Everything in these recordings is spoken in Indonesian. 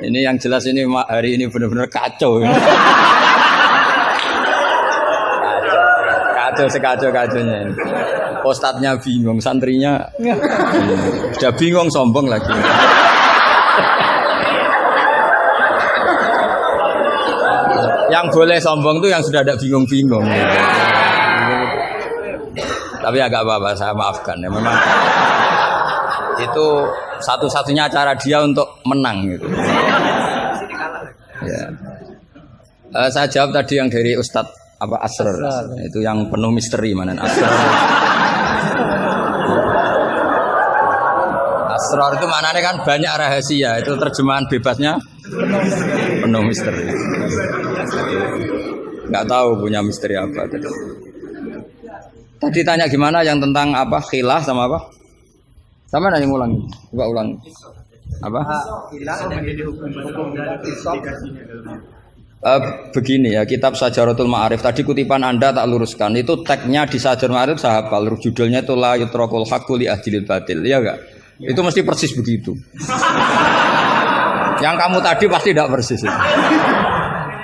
Ini yang jelas ini hari ini benar-benar kacau. Kacau sekacau-kacaunya ini. Ustadznya bingung, santrinya sudah bingung, sombong lagi. Yang boleh sombong tuh yang sudah ada bingung-bingung. Tapi agak apa-apa, saya maafkan ya. Memang itu satu-satunya cara dia untuk menang gitu. Ya. Saya jawab tadi yang dari Ustadz apa Asrar. Itu yang penuh misteri mana Asrar. Asrar itu maknanya kan banyak rahasia. Itu terjemahan bebasnya penuh misteri. Nggak tahu punya misteri apa tadi. Tadi tanya gimana yang tentang apa khilaf sama apa? Sama nanya ulang, coba ulang. Apa? Begini ya, kitab Sajaratul Ma'arif tadi kutipan Anda tak luruskan. Itu tagnya di Sajaratul Ma'arif saya hafal. Judulnya itu la yutrakul haqqu li ahdil batil. Iya enggak? Itu mesti persis begitu. Yang kamu tadi pasti tidak persis.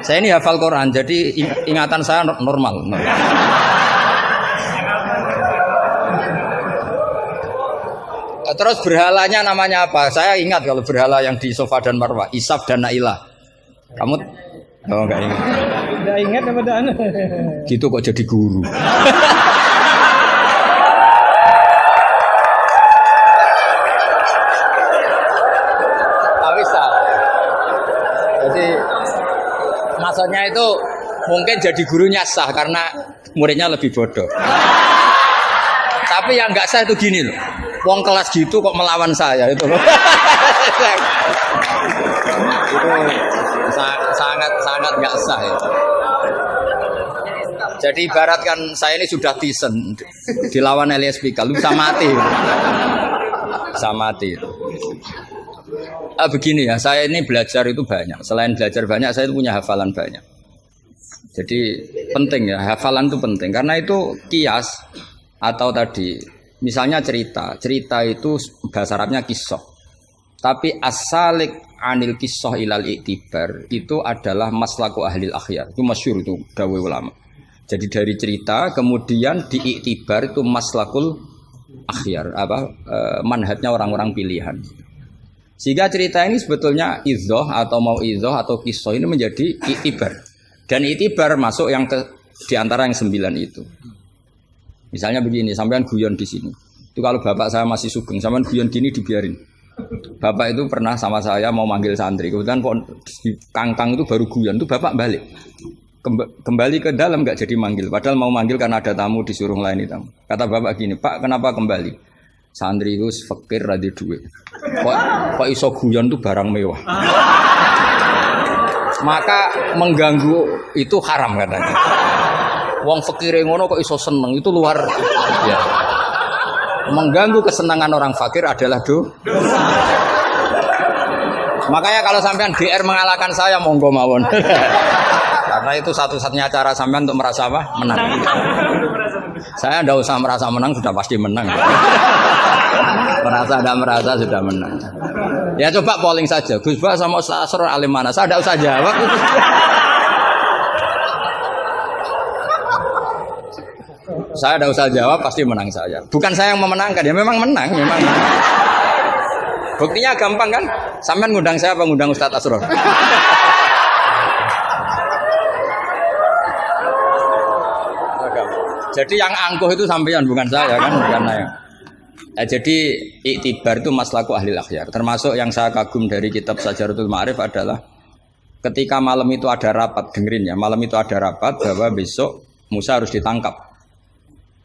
Saya ini hafal Quran, jadi ingatan saya normal. Terus berhalanya namanya apa? Saya ingat kalau berhala yang di Sofa dan Marwah, Isaf dan Nailah. Kamu oh enggak ingat. Enggak ingat apa dan? Gitu kok jadi guru. Bisa. Jadi maksudnya itu mungkin jadi gurunya sah karena muridnya lebih bodoh. Tapi yang enggak sah itu gini loh. Wong kelas gitu kok melawan saya itu loh. Itu sangat nggak sah ya. Jadi ibaratkan saya ini sudah tisen dilawan LSPK, lu bisa mati. Bisa mati. Begini ya, saya ini belajar itu banyak. Selain belajar banyak, saya itu punya hafalan banyak. Jadi penting ya, hafalan itu penting karena itu kias atau tadi misalnya cerita itu bahasa Arabnya kisah. Tapi asalik anil kisah ilal iktibar itu adalah maslaku ahlil akhyar. Itu masyhur itu dawuh ulama. Jadi dari cerita kemudian diiktibar itu maslakul akhyar, manhajnya orang-orang pilihan. Sehingga cerita ini sebetulnya idzoh atau mau idzoh atau kisah ini menjadi iktibar. Dan iktibar masuk yang di antara yang 9 itu. Misalnya begini, sampean guyon di sini. Itu kalau bapak saya masih sugeng, sampean guyon gini dibiarin. Bapak itu pernah sama saya mau manggil santri. Kemudian di kangkang itu baru guyon, itu bapak balik. Kembali ke dalam nggak jadi manggil. Padahal mau manggil karena ada tamu disuruh melayani tamu. Kata bapak gini, Pak kenapa kembali? Santri itu fakir rada duit. Kok iso guyon itu barang mewah. Maka mengganggu itu haram katanya. Wong fakir ngono kok iso seneng itu luar ya. Mengganggu kesenangan orang fakir adalah dosa. Makanya kalau sampean GR mengalahkan saya monggo mawon. Karena itu satu-satunya cara sampean untuk merasa apa? Menang. Saya tidak usah merasa menang sudah pasti menang. Merasa tidak merasa sudah menang. Ya coba polling saja. Gus Bah sama Ustaz Asrar alim mana? Saya tidak usah jawab. Saya tidak usah jawab pasti menang saya. Bukan saya yang memenangkan, ya memang menang, memang. Buktinya gampang kan? Sampean ngundang saya apa ngundang Ustaz Asrar? Jadi yang angkuh itu sampean bukan saya kan, bukan saya. Jadi iktibar itu maslaku ahli akhyar. Termasuk yang saya kagum dari kitab Sajaratul Ma'arif adalah ketika malam itu ada rapat, dengerin ya, malam itu ada rapat bahwa besok Musa harus ditangkap.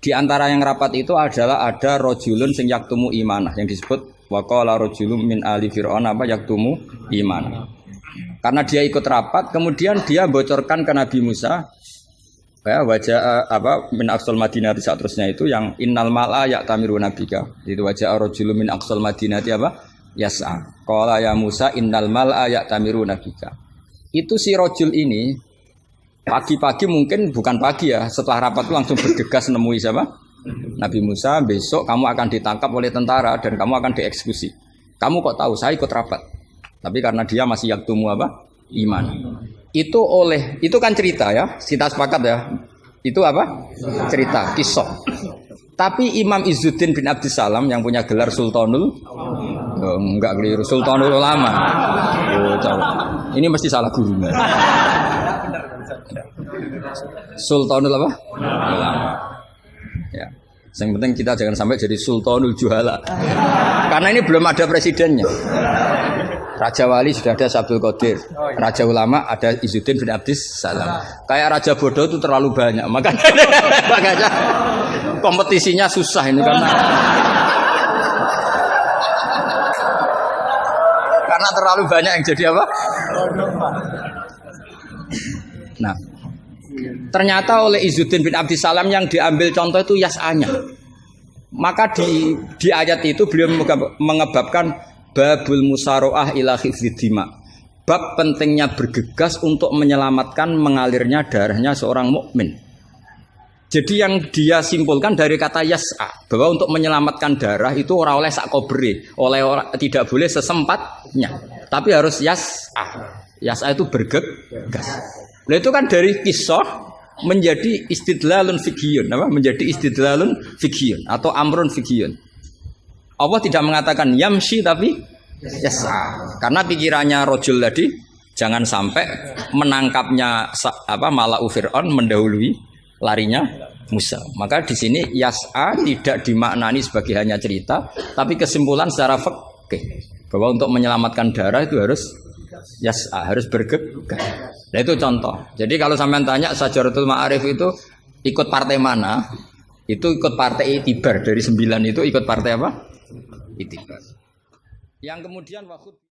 Di antara yang rapat itu adalah ada rojulun sing yaktumu imanah yang disebut waqala rojulun min ali fir'aun apa yaktumu imanah. Karena dia ikut rapat, kemudian dia bocorkan ke Nabi Musa ya wajah min aqsal madinati seterusnya itu yang innal mala ya'tamiru nabika. Itu wajah rojulun min aqsal madinati apa? Yas'a. Qala ya Musa innal mala ya'tamiru nabika. Itu si rojul ini pagi-pagi mungkin bukan pagi ya, setelah rapat itu langsung bergegas nemui siapa? Nabi Musa, besok kamu akan ditangkap oleh tentara dan kamu akan dieksekusi. Kamu kok tahu? Saya ikut rapat. Tapi karena dia masih yaktumu apa? Iman. Itu kan cerita ya. Kita sepakat ya. Itu apa? Cerita, kisah. Tapi Imam Izzuddin bin Abdissalam yang punya gelar Sultanul, enggak keliru, Sultanul Ulama. Ini mesti salah gurunya. Sultanul apa? Ulama. Ya. Yang penting kita jangan sampai jadi Sultanul Juhala. Karena ini belum ada presidennya. Raja Wali sudah ada Abdul Qadir. Raja Ulama ada Izzuddin bin Abdissalam. Kayak Raja Bodoh itu terlalu banyak. Makanya kompetisinya susah ini karena terlalu banyak yang jadi apa? Nah, ternyata oleh Izzuddin bin Abdissalam yang diambil contoh itu yas'anya. Maka di ayat itu beliau mengebabkan babul musaroah ila hifdzid dima. Bab pentingnya bergegas untuk menyelamatkan mengalirnya darahnya seorang mukmin. Jadi yang dia simpulkan dari kata yas'a, bahwa untuk menyelamatkan darah itu ora oleh sak kobre, tidak boleh sesempatnya, tapi harus yas'a. Yas'a itu bergegas. Nah itu kan dari kisah menjadi istidlalun fiqhiyun, apa? Menjadi istidlalun fiqhiyun atau amrun fiqhiyun. Allah tidak mengatakan yamshi tapi yas'a. Karena pikirannya rojul tadi jangan sampai menangkapnya Mala'u Fir'aun mendahului larinya Musa. Maka di sini yas'a tidak dimaknani sebagai hanya cerita, tapi kesimpulan secara fikih bahwa untuk menyelamatkan darah itu harus yas'a, harus bergegas. Nah itu contoh. Jadi kalau sampean tanya Syajaratul Ma'arif itu ikut partai mana? Itu ikut partai Itibar. Dari 9 itu ikut partai apa? Itibar. Yang kemudian